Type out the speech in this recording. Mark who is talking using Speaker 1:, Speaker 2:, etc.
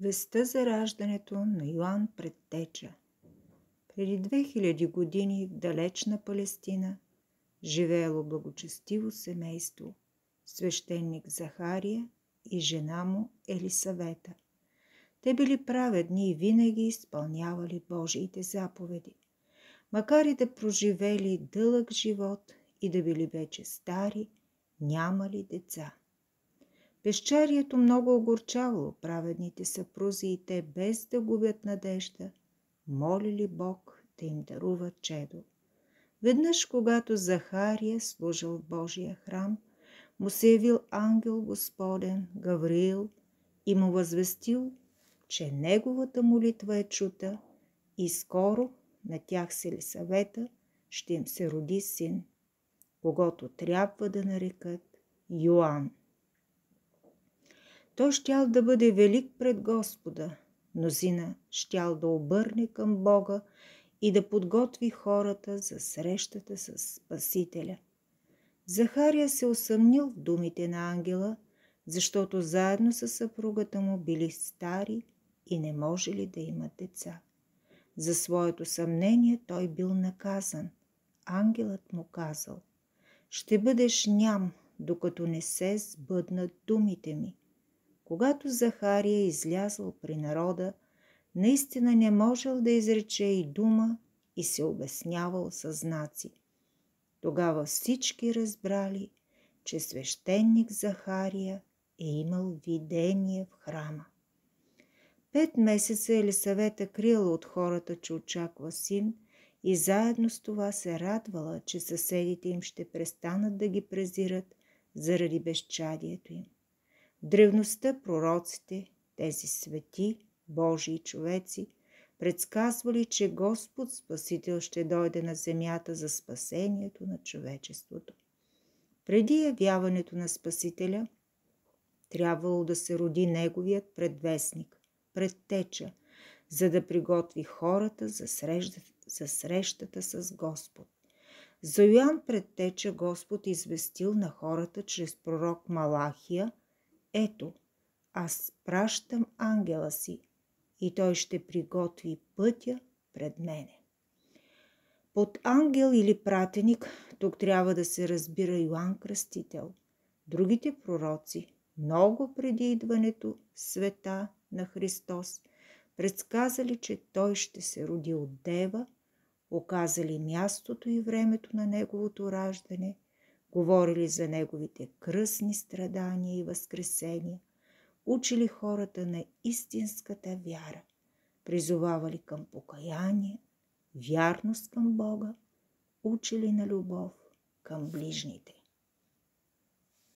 Speaker 1: Вестта за раждането на Йоан Предтеча. Преди 2000 години в далечна Палестина живеело благочестиво семейство, свещеник Захария и жена му Елисавета. Те били праведни и винаги изпълнявали Божиите заповеди. Макар и да проживели дълъг живот и да били вече стари, нямали деца. Безчарието много огорчавало праведните съпрузи и те, без да губят надежда, молили Бог да им дарува чедо. Веднъж, когато Захария служил в Божия храм, му се явил ангел Господен Гавриил и му възвестил, че неговата молитва е чута и скоро на тях с Елисавета ще им се роди син, когото трябва да нарекат Йоан. Той щял да бъде велик пред Господа, мнозина щял да обърне към Бога и да подготви хората за срещата с Спасителя. Захария се усъмнил в думите на ангела, защото заедно с съпругата му били стари и не можели да имат деца. За своето съмнение той бил наказан. Ангелът му казал: ще бъдеш ням, докато не се сбъднат думите ми. Когато Захария излязъл при народа, наистина не можел да изрече и дума и се обяснявал със знаци. Тогава всички разбрали, че свещеник Захария е имал видение в храма. 5 месеца Елисавета криела от хората, че очаква син, и заедно с това се радвала, че съседите им ще престанат да ги презират заради безчадието им. В древността пророците, тези свети, Божии човеци, предсказвали, че Господ Спасител ще дойде на земята за спасението на човечеството. Преди явяването на Спасителя трябвало да се роди неговият предвестник, предтеча, за да приготви хората за срещата с Господ. За Йоан Предтеча Господ известил на хората чрез пророк Малахия: ето, аз пращам ангела си и той ще приготви пътя пред мене. Под ангел или пратеник тук трябва да се разбира Йоан Кръстител. Другите пророци, много преди идването в света на Христос, предсказали, че той ще се роди от дева, указали мястото и времето на неговото раждане, говорили за неговите кръстни страдания и възкресения, учили хората на истинската вяра, призовавали към покаяние, вярност към Бога, учили на любов към ближните.